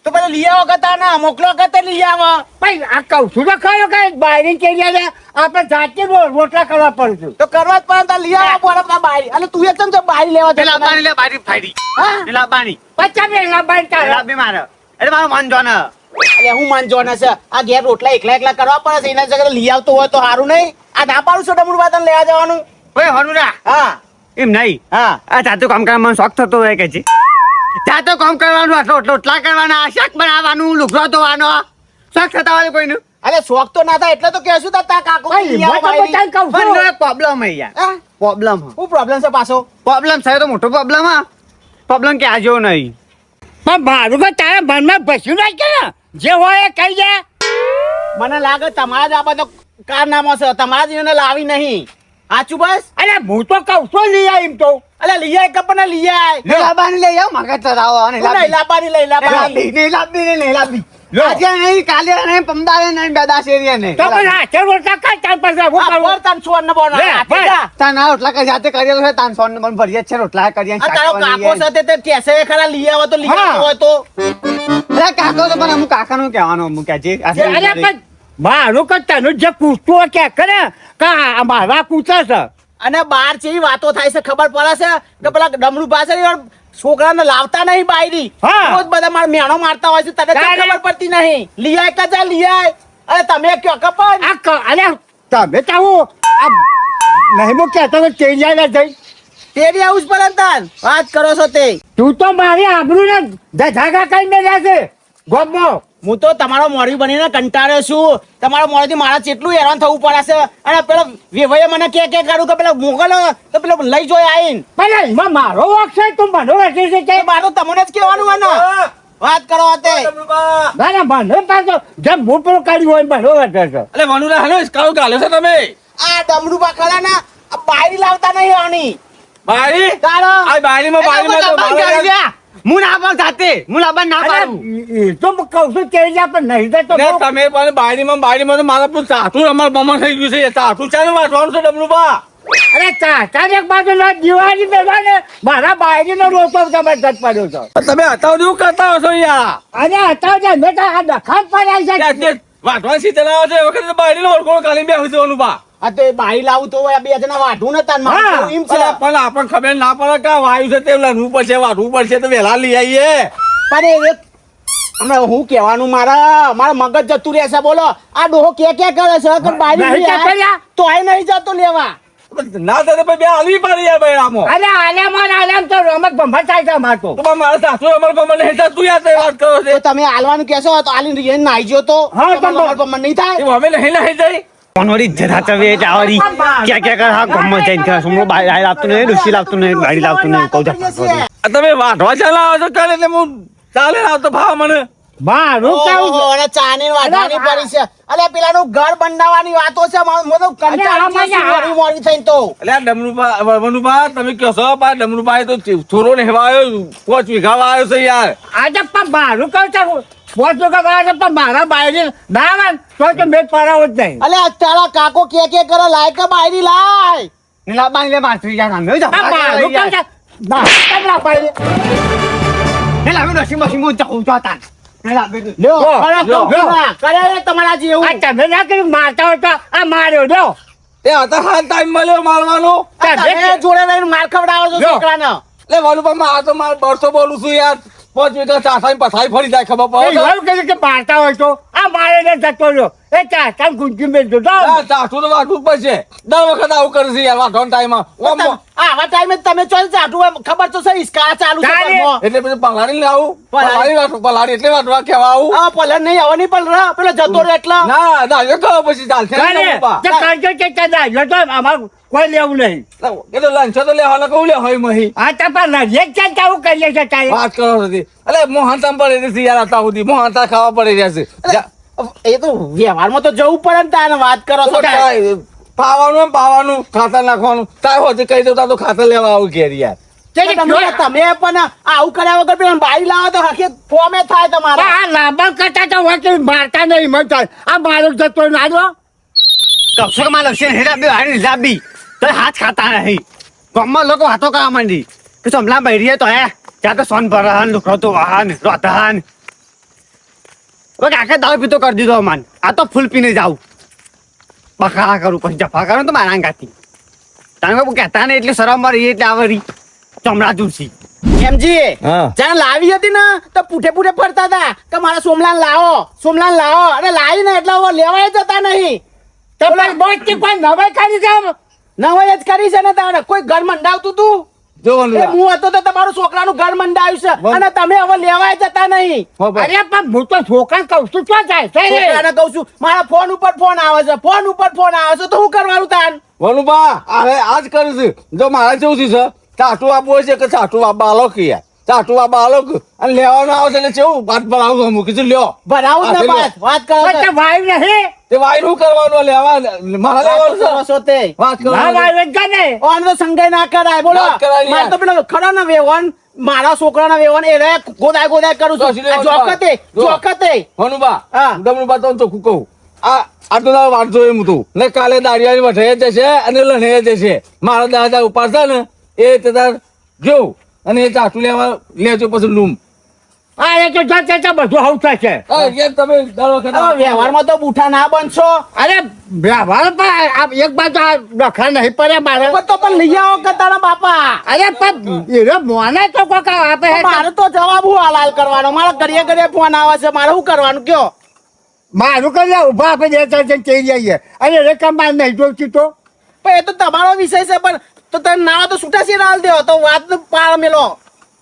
તો પેલા લઈ આવો કતા ના મોકલો કતે લઈ આવો ભાઈ આ કહું છું તો ખરો કે બાયરી કેરી આપણે જાતે રોટલા કરવા પડશે તો કરવા જ પણ તા લઈ આવો બોલા બારી અને તું એકદમ તો બારી લેવા દે લાબાની લે બારી ફાડી હા લાબાની 50 મિનિટ લાબાની તારે લાબી મારે એટલે મારો મન જોને એટલે હું માન જોના છે આ ઘેર રોટલા એકલા કરવા પડે છે એના જગ્યાએ લઈ આવતો હોય તો સારું નહીં આ ના પાડું છું ડમરું બાતન લેવા જવાનું ઓય હનુરા હા એમ નહીં હા આ જાતો કામ કરવા મને શોખ થતો હોય કે છે જાતો કામ કરવાનું રોટલા કરવાના શાક બનાવવાનું લુગડો ધોવાનો શોખ થતા હોય કોઈનું અરે શોખ તો ના થાય એટલે તો કહેશું તા કાકો લઈ આવો બારી. પણ એક પ્રોબ્લેમ હે યાર હા? પ્રોબ્લેમ શું પ્રોબ્લેમ છે પાછો પ્રોબ્લેમ છે તો મોટો પ્રોબ્લેમ હા પ્રોબ્લેમ કે આજો નહીં પણ મારું કે તારા મનમાં ભસ્યું નહીં કે જે હોય એ કહી દે મને લાગે તમારા જ આ બધો કારનામો છે તમારા જ એને લાવી નહીં સાચું બસ અરે હું તો કહું છું લઈ આવીમ તો અલે લઈ આય કપને લઈ આય લાબાની લઈ આવ મગજ ચડાવો અને લઈ લાબારી લઈ લાબારી નહીં લાબી આજે નહીં કાલે નહીં પમદારે નહીં બેદા શેરીએ નહીં તો પણ આ ચલ રોટલા કાઢ ચાલ પાસે હું આ કરું પર તન છોડ ન બોનો લે, ભાઈ. તાના રોટલા કઈ જાતે કરેલો છે તાન સોન મન ભરીએ છે રોટલા કરીએ આ તારો કાકો સાથે તે કેસે ખરા લઈ આવો તો લઈ આવતો હોય તો અરે કાકો તો પણ અમુક કાકાનું કહેવાનું અમુક કે છે અરે પણ મારું કે તને જે પૂછતું હોય કે કરે કા મારા પૂછે છે અને બાર જેવી વાતો થાય છે ખબર પડે છે કે પેલા ડમરૂ પાસે છોકરાને લાવતા નહીં બાયરી હા. રોજ બધા માર મેણો મારતા હોય છે તને કેમ તારે- ખબર પડતી નહીં લઈ આય કજા લઈ આય અરે તમે કયો કપન અરે તમે તો હું નહીં હું કહેતો કે ચેન્જ આવ્યા જઈ તેડી આવું જ પડે ને તાન વાત કરો છો તે તું તો મારી આબરૂ ને ધજાગા કઈ મેળ્યા છે ગોમો હું તો તમારો મોડી બનીને કંટાળ્યો છું તમારો મોડેથી મારા કેટલું હેરાન થવું પડે છે અને પેલો વેવાઈએ મને કે કાઢું કે પેલા મોકલો તો પેલો લઈ જોઈ આવીને પણ એમાં મારો વાંક છે તું મને વેચે છે કે મારું તમને જ કહેવાનું હોય ને વાત કરો તે ના ના મને પાછો જેમ હું પેલું કાઢ્યું હોય મને વેચે છે અલે મનુરા હલો સ્કાઉ ગાલ્યો છે તમે આ ડમરૂ પાખડા ના બાયરી લાવતા નહીં આની બારી કાઢો આ બારીમાં તો મારે હું ના પાડું જાતે હું લાબાન ના પાડું એ તો હું કહું છું કે પણ નહીં જાય તો ને બહુ- તમે પણ બારીમાં તો મારા પણ ચાટું અમાર બમણ થઈ ગયું છે ચાટું ચાલે વાંચવાનું છે ડમરુબા અરે ચાચા એક બાજુ ના દિવાળી બેઠા ને મારા બાયરી નો રોતો જબરદસ્ત પડ્યો છે તમે હતા એવું કરતા હશો યાર અને અત્યારે મેં તો આ દખાત પડાય છે વાંચવા સીધા લાવો છે એ વખતે બારીનો ઓળખો કાલી બેસું છે અનુભા આ તો એ બાયરી લાવું તો આ બે જણા વાઢું ને તાન હા. મારું એમ છે પણ આપણને ખબર ના પડે કે આ વાયુ છે તે લડવું પડશે વાઢવું પડશે તો વહેલા લઈ આવીએ પણ એ એક હમણાં હું કહેવાનું મારા મગજ જતું રહેશે બોલો આ ડોહો કે કરે છે કે બાયરી નહીં લઈ આય, કર્યા? તો આય નહીં જતો લેવા ના થાય તો પછી બે હાલવી પાડી યાર ભાઈ આમો અરે આલામ તો રમત ભંભર થાય છે અમાર તો તો પણ મારા સાસુ અમારા બમણ નહીં થાય તું યાર તે વાત કરો છે તો તમે આલવાનું કહેશો તો આલીને રહીને નાઈ જો તો હા, તમારું પણ- મન નહીં થાય એવું અમે નહીં લઈ જાય કોનોરી જરા ચવે ચાવરી ક્યાં ક્યાં કર હા ગમ જઈને કે સુમરો બાય લાવતું નહીં ડુસી લાવતું નહીં ગાડી લાવતું નહીં કહું જા આ તમે વાઢવા ચાલા આવો છો કાલે એટલે હું ચાલે ના તો ભાવ મને મારું કેવું છે? ઓહો, અને ચાની વાઢવાની પડી છે અલે પેલાનું ઘર બંધાવવાની વાતો છે મને તો કંટાળી અરે ગયો છું આમાં મોડી મોડી થઈને તો એટલે આ ડમરુભા તમે કહો છો પા ડમરુભા તો થોરો ને હેવાયો 5 વીઘા આવ્યો છે યાર આજે પણ મારું કહું છું પોચો કે છે પણ મારા બાયરી ના આવે ને તો મેં પડાવો જ નહીં અલે તારા કાકો કે કરે લાય કે બાયરી લાય લાબાન લે માથું જા સામે જા આ મારું કહું છું ના કેટલા બાયરી ને લાવી નસી મસી મો જાઉં તો તાન ને લાવી લ્યો લ્યો, કરે તો લ્યો. પૂરા. કરે રે તમારા જેવું આ તમે ના કર્યું મારતા હોય તો આ માર્યો લ્યો એ હતા હાલ ટાઈમ મળ્યો મારવાનો આ તમે જોડે રહીને માર ખવડાવો છો લ્યો. છોકરાને એટલે વલુભા આ તો માર બરસો બોલું છું યાર 5 વીઘા ચાસાઈ પથાઈ ફરી જાય ખબર એ પડે એવું કર્યું કે મારતા હોય તો આ મારે ને જતો રહ્યો એ ચાચા ગુંજી મેં જોતો ચાસું તો વાટવું જ પડશે દર વખત આવું કરે છે યાર વાટવાનો ટાઈમમાં આવા ટાઈમે તમે ચોલ ચાટુ ખબર તો છે ઈસકા ચાલુ છે તારે. ઘરમાં. એટલે પછી પલાળી ને આવું પલાળી. પલાળી એટલે વાટવા કેવા આવું આ પલર નહીં આવો નહીં પલર પેલો જતો રહે એટલે ના ના એ કહો પછી ચાલશે ને વલુભા. તે કરજો કે તે ના તો અમાર કોઈ લેવું નહીં એ તો લંચ તો લેવાના કહું લે હોય મહી આ તો પણ એક ચાલ આવું કરીએ છે તારે વાત કરો છો અલે મોહનતામ પડે છે યાર હતા સુધી મોહનતા ખાવા પડે છે એ તો વ્યવહારમાં તો જવું પડે ને તારે વાત કરો છો પાવાનું એમ પાવાનું ખાતર નાખવાનું તાય હોતી કહી દઉં તો ખાતર લેવા આવું ઘેર યાર તમે પણ આવું કર્યા વગર પેલા બાઈ લાવો તો હકે ફોમે થાય તમારા આ લાંબા કરતા તો હોય મારતા નહીં મત આ મારો જતો ના દો કહું છું કે મારા લક્ષણ હેરાબી હારી હિસાબી તો હાથ ખાતા નહીં ગામમાં લોકો વાતો કરવા માંડી કે સમલા બૈરીએ તો હે ત્યાં તો સોન ભરહન લુકડો તો વાહન રોતહન હવે આખે દાવ પીતો કરી દીધો માન આ તો ફૂલ પીને જાઉં બખા કરું પછી જફા કરું તો મારા ગાતી તારે કહેતા ને એટલે શરમ મારી એટલે આવરી ચમડા દૂરસી એમજી હા. જાણ લાવી હતી ને તો પૂઠે પૂઠે ફરતા હતા કે મારા સોમલાન લાવો અને લાવી ને એટલે હવે લેવાય જતા નહીં તો ભાઈ બોજ થી કોઈ નવાઈ કરી જાવ નવાઈ જ કરી છે ને તારે કોઈ ઘર મંડાવતું તું જો એ વનુભા હું હતો તો તમારું છોકરાનું ઘર મંડાવ્યું છે અને તમે હવે લેવાય જતા નહીં હો ભાઈ અરે પણ હું તો છોકરા કહું છું ક્યાં જાય છે રે? છોકરાને કહું છું મારા ફોન ઉપર ફોન આવે છે તો હું કરવાનું તાન વનુભા અરે આજ કર્યું છે જો મારા જેવું છે ચાટું આપવું હોય છે કે ચાટું આપવા આલો કે યાર ચાટું આપવા આલો કે અને લેવાનું આવે છે એટલે કેવું વાત ભરાવું મૂકી છે લ્યો ભરાવું જ ને વાત કરો પણ તે વાયુ નહીં તે વાયરું કરવાનું લેવા મારા લેવાનું છે છો તે વાત ના કરવાનું વાયુ જ ગમે ઓન તો સંગાઈ ના કરાય બોલો ના કરાય મારે તો પેલો ખરો ને વેવન મારા છોકરાના વેવન એ રે ગોદાય કરું છું તો આ જોકતે વનુભા હા. વનુભા તો ચોખ્ખું કહું આટલું ના વાંચો એમ તું ને કાલે દાડિયાની વઠાઈ જશે અને લણાઈ જશે મારા દાદા ઉપાડશે ને એ તાર જોઉં અને એ ચાટું લેવા લેજો પછી લૂમ આ એ તો જતા બધું હવ થશે તમે દર વખત હવે વ્યવહારમાં તો બુઠા ના બનશો અરે વ્યવહાર પણ આ એક બાજુ આ ડખા નહીં પડે મારે પણ તો પણ લઈ આવો કે તારા બાપા અરે પણ એ મોને તો કોક આપે તો મારે તો જવાબ હું હાલ કરવાનો મારા ઘરે ફોન આવે છે મારે શું કરવાનું કયો મારું કઈ ઉભા આપે દે ચાલશે કહી જઈએ અને રકમ માર નહીં જોઈતી તો પણ એ તો તમારો વિષય છે પણ તો તમે ના તો છૂટાશી હાલ દેવો તો વાત પાળ મેલો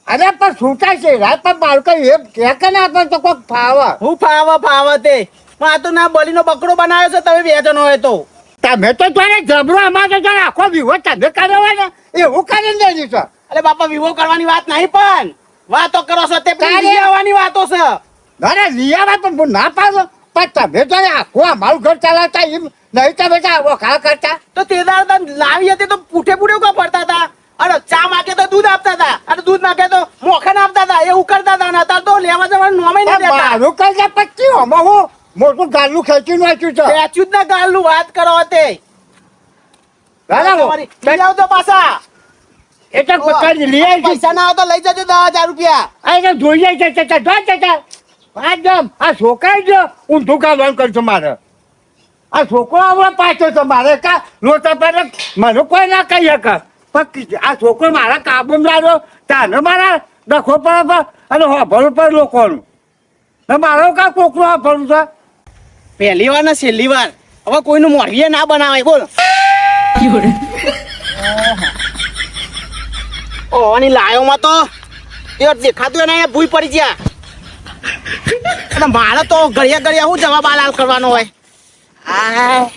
અરે પણ છૂટા છે રાત પણ મારું કઈ એમ કે ના પણ તો કોક ફાવે હું ફાવ તે પણ આ તો ના બલીનો બકરો બનાવ્યો છે તમે બે જણો હોય તો તમે તો જાણે જબરો અમારે તો જાણે આખો વિવો તમે કર્યો હોય ને એવું કરીને દઈ દીધો અરે બાપા વિવો કરવાની વાત નહીં પણ વાતો કરો છો તે તારે- લઈ આવવાની વાતો છે અરે લીયાવા પણ હું ના પાડો પણ તમે જાણે આખું અમારું ઘર ચલાવતા એમ નહીં તમે આવો ખા કરતા તો તે દાડે તને લાવી હતી તો પૂઠે કા ફરતા હતા અરે ચા માગે તો દૂધ આપતા હતા અને દૂધ માગે તો મોખન આપતા હતા એવું કરતા હતા ને અત્યારે તો લેવા જવાનું નોમે નહીં દેતા મારું કઈ જાય પછી આમાં હું મોટું ગાલું ખેંચી નાખ્યું છે બેચ્યું જ ના ગાલનું વાત કરો તે બરાબર તમારી લઈ આવ તો પાછા એ તો પકડી લઈ આવી પૈસા ના આવે તો લઈ જજો 10,000 રૂપિયા અરે જોઈએ છે આ છોકરા જો ઊંધું કાઢવાનું કરશું મારે આ છોકરો હવે પાછો છે મારે કા લોટા પર મને કોઈ ના કહી શકે પણ આ છોકરો મારા કાબુમાં લાવ્યો તાને મારા ડખો પર અને હોભળું પર લોકોનું ને મારો કા કોકરો હોભળું છે પહેલી વાર ને છેલ્લી વાર હવે કોઈનું મોઢીએ ના બનાવાય બોલ ઓની લાયોમાં તો એ દેખાતું એને ભૂઈ પડી ગયા અને મારે તો ઘડિયા હું જવાબ હાલ કરવાનો હોય હાય.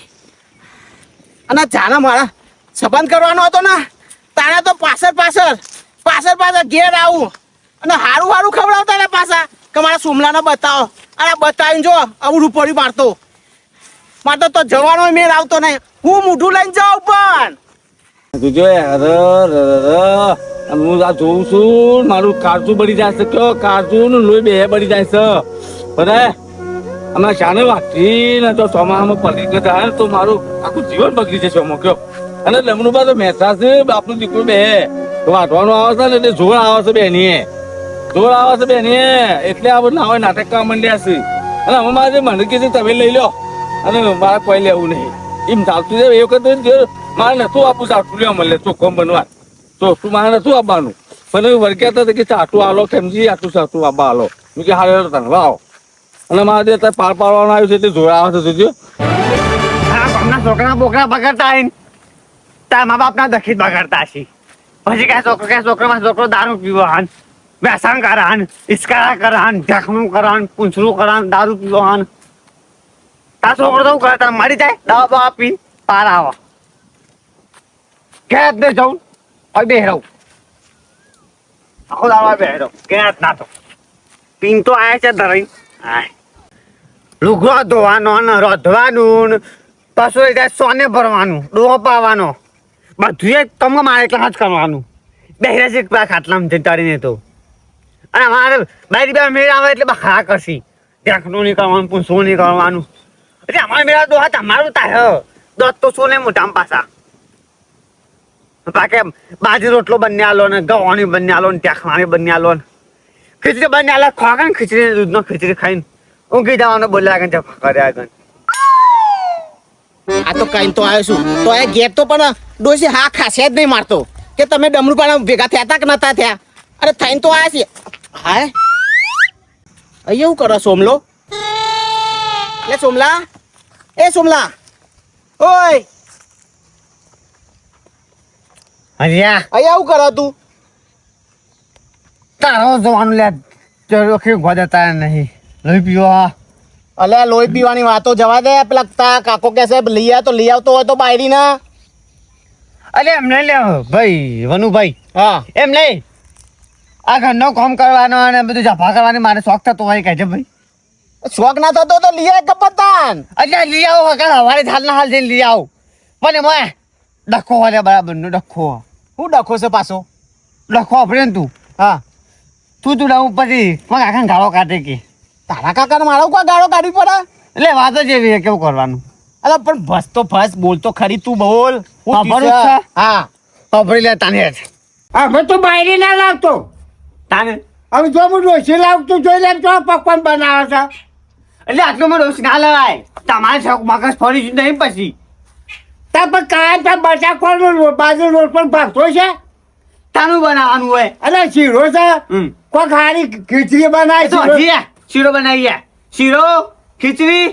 અને જાણે મારા સંબંધ કરવાનો હતો ને તારે તો પાછળ ઘેર આવું અને હારું ખવડાવતા ને પાછા કે મારા સુમલાને બતાવો અને બતાવીને જો અવડું પડ્યું મારતો તો જવાનો મેળ આવતો નહીં હું મોઢું લઈને જાઉં પણ તું જો હું આ જોઉં છું મારું કાળજું બળી જાય છે કયો કાળજું ને લોહી બે બળી જાય છે બરાબર અમે શાને વાગતી ને તો ચોમાસામાં પડી ગયા ને તો મારું આખું જીવન બગડી જશે અમુક કયો અને લમણું બા તો મહેતા છે આપણું દીકરું બે તો વાંચવાનું આવે છે ને એટલે જોર આવે છે બેની એટલે આ બધું હોય નાટક કરવા માંડ્યા છે અને અમે મારે મને કીધું તમે લઈ લો અને મારે કોઈ લેવું નહીં એમ ચાલતું છે એ વખત મારે નતું આપવું ચાટું લેવા મળે ચોખ્ખો બનવા ચોખ્ખું મારે નતું આપવાનું પણ વર્ગ્યા હતા કે ચાટું આલો સમજી આટલું ચાટું આપવા આલો મેં કે હારે તને વાવ અને મારે અત્યારે પાર પાડવાનું આવ્યું છે એટલે જોડા આવે છે જોજો ગામના છોકરા બોકરા બગાડતા આવીને તાર મા બાપના દખીત બગાડતા હશે પછી ક્યાં છોકરો દારૂ પીવો હાન વ્યસન કરાન ઇસ્કારા કરાન ઢાકણું કરાન પૂંછરું કરાન દારૂ પીવો હાન તાર છોકરો તો કરે તાર મરી જાય દવા બવા પી પાર આવો ઘેર જ જવું હવે બે રહું આખો દાવા બે રહું ઘેર ના તો પીન તો આયા છે ધરાઈ લુગડો ધોવાનો ને રોધવાનું ને પાછું એ સોને ભરવાનું ડોહો પાવાનો બધું તમને મારે એકલા જ કરવાનું બેહરા છે ખાટલામાં જતાડીને તો અને અમારે બારી બે મેળ આવે એટલે ખા કરશી ઢાંકણું નહીં કરવાનું પૂછવું નહીં કરવાનું એટલે અમારે મેળા ડોહા તમારું થાય દોત તો શું ને મોટામાં પાછા પાકે બાજરી રોટલો બંને આલો ને ગવાની બંને આલો ને ટેખવાની બંને આલો ને ખીચડી બંને આલો ખોકે ને ખીચડી દૂધનો ખીચડી ખાઈને ઊંઘી જવાનો બોલ્યા કે જફા કર્યા આગળ આ તો કઈ તો આવ્યો છું તો એ ગેપ તો પણ ડોસી હા ખાસે જ નહીં મારતો કે તમે ડમરૂ પાણા ભેગા થયા હતા કે નતા થયા અરે થઈને તો આવ્યા છે હા અહીંયા એવું કરો સોમલો એ સોમલા ઓય હરિયા અહીંયા આવું કરો તું તારો જવાનું લે ચોખી ગોદતા નહીં લઈ પીવો અલે લોહી પીવાની વાતો જવા દે પેલા તા કાકો કે છે લઈ આવ તો લઈ આવતો હોય તો બાયરી ના અરે એમ નહીં લે ભાઈ વનુભાઈ હા એમ નહીં આ ઘરનો કામ કરવાનો અને બધું જફા કરવાની મારે શોખ થતો હોય કહે છે ભાઈ શોખ ના થતો તો લઈ આવ કપતાન એટલે લઈ આવો હકા હવારે હાલના હાલ જઈને લઈ આવો પણ એમાં ડખો વાલે બરાબર નો ડખો હું ડખો છે પાછો ડખો આપણે ને તું હા તું લાવું પછી મને આખા ગાળો કાઢે કે તારા કાકા મારો કોઈ ગાળો કાઢવી પડે એટલે વાતો જ એવી છે કેવું કરવાનું અરે પણ ભસ તો ભસ બોલ તો ખરી તું બોલ હા, ભરું જ છે. હા ખબરી લે તાને હેઠ હવે તો બાયરી ના લાવતો તાને હવે જો હું ડોસી લાવતું જોઈ લે તો પકવાન બનાવે છે એટલે આટલું મને રોજ ના લવાય તમારે શોખ મગજ ફરી જ નહીં પછી ત્યાં પણ કાયમ ત્યાં બટાકોનો બાજુ રોડ પર ભાગતો છે તાનું બનાવવાનું હોય અને શીરો છે હમ કોઈ ખાલી ખીચડી એ બનાવી તો હજી આ શીરો બનાવીએ શીરો ખીચડી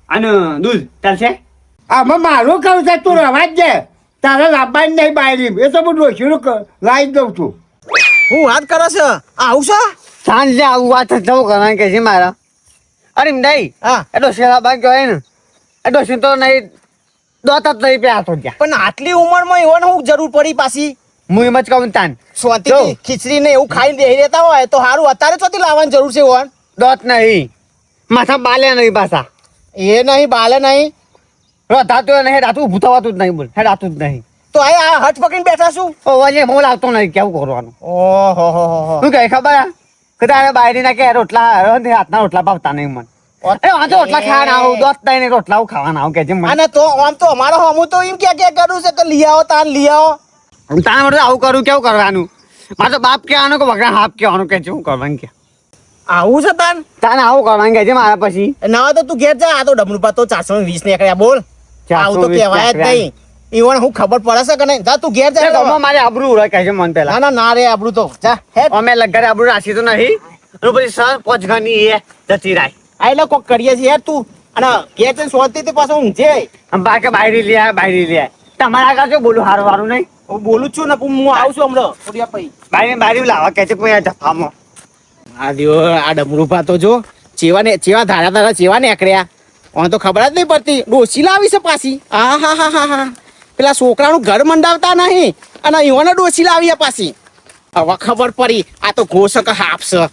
અને દૂધ ચાલશે આમાં મારું કહું છે તું રવા જ દે તારે લાવવાની નહીં બાયરી એ તો હું ડોસીનું લાવી દઉં છું હું વાત કરે છે આવું છે સાંજે આવું વાત જવું કરવાનું કે છે મારા અરે એમ નહીં હા એટલો શેરા બાગ કહેવાય ને એટલો શું તો નહીં દોત જ નહીં પ્યા તો ત્યાં પણ આટલી ઉંમરમાં એવો હું જરૂર પડી પાછી હું એમ જ કહું તાન સ્વાતિ જો. ખીચડી ને એવું ખાઈને બેહી રહેતા હોય તો સારું અત્યારે ચોથી લાવવાની જરૂર છે ઓન દોત નહીં માથા બાલે નહીં પાછા એ નહીં બાલે નહીં રાતું નહીં રાતું ઊભું થવાતું જ નહીં બોલ હે રાતું જ નહીં તો આ હટ પકડીને બેઠા છું ઓ વાજે હું લાવતો નહીં કેવું કરવાનું ઓહો હો શું કહે ખબર હે? કે તારે બાયરી ના કે રોટલા હાથના રોટલા ભાવતા નહીં મને એ વાંચો રોટલા ખાવાના આવું દોત નહીં રોટલા ખાવાના આવું કે છે મને અને તો આમ તો અમારો હમું તો એમ ક્યાં કરું છે કે લઈ આવો તાન લઈ આવો તારા માટે આવું કરું કેવું કરવાનું મારે તો બાપ કહેવાનું કે વગર હાપ કહેવાનું કે છે હું કરવાનું કે આવું છે તાન તાને આવું કરવાનું કે છે મારા પછી ના હોય તો તું ઘેર જા આ તો ડબલું પા તો 420 નીકળ્યા બોલ આવું તો 420 કહેવાય જ નહીં ઈવન હું ખબર પડે છે કે નહીં જા તું ઘેર જા ગામમાં મારે આબરૂ ઉડે કહે છે મને પેલા ના ના ના રે આપણું તો જા હેડ અમે લગરે આબરૂ રાખી તો નહીં અને પછી સર પોચ ઘરની એ જતી રાય આ એટલે કોક કરીએ છીએ યાર તું અને ઘેર જઈને શોધતી તે પાછો ઊંઘે આમ બાકે બાયરી લે તમારા આગળ જો બોલું હારું હારું નહીં હું બોલું જ છું ને પણ હું આવું છું હમણાં થોડી પઈ બાયરી લાવા કે છે કોઈ જફામાં આ દિયો આ ડમરૂપા તો જો ચેવા ધારા ચેવા નીકળ્યા ઓને તો ખબર જ નહીં પડતી ડોસી લાવી છે પાછી હા પેલા છોકરાનું ઘર મંડાવતા નહીં અને ઈવોને ડોસી લાવી છે પાછી હવે ખબર પડી આ તો ઘોષક હાફ છે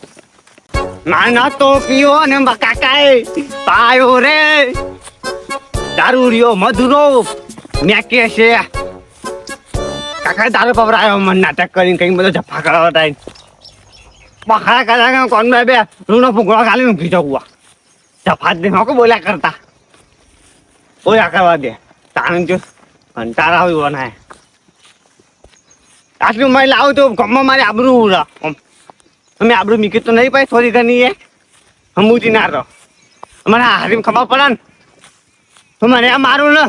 નાના તો પીઓ ને કાકાએ પાયો રે દારૂ રહ્યો મધુરો મેં કે છે કાકાએ દારૂ પવરાયો મને નાટક કરીને કઈ બધો જફા કરાવતા બખાડા કર્યા કોણ બે રૂનો ફૂકડો ખાલી ઊંઘી જવું જફા જ નહીં કોઈ બોલ્યા કરતા બોલ્યા કરવા દે તાણ જો કંટાળા હોય ના આટલું મારે લાવું તો ગમમાં મારે આબરું ઉડા અમે આબરું મીકી તો નહીં પાય થોડી ઘણી એ હમુજી ના રહો અમારે હારીમ ખબર પડે ને તો મને આ મારું ને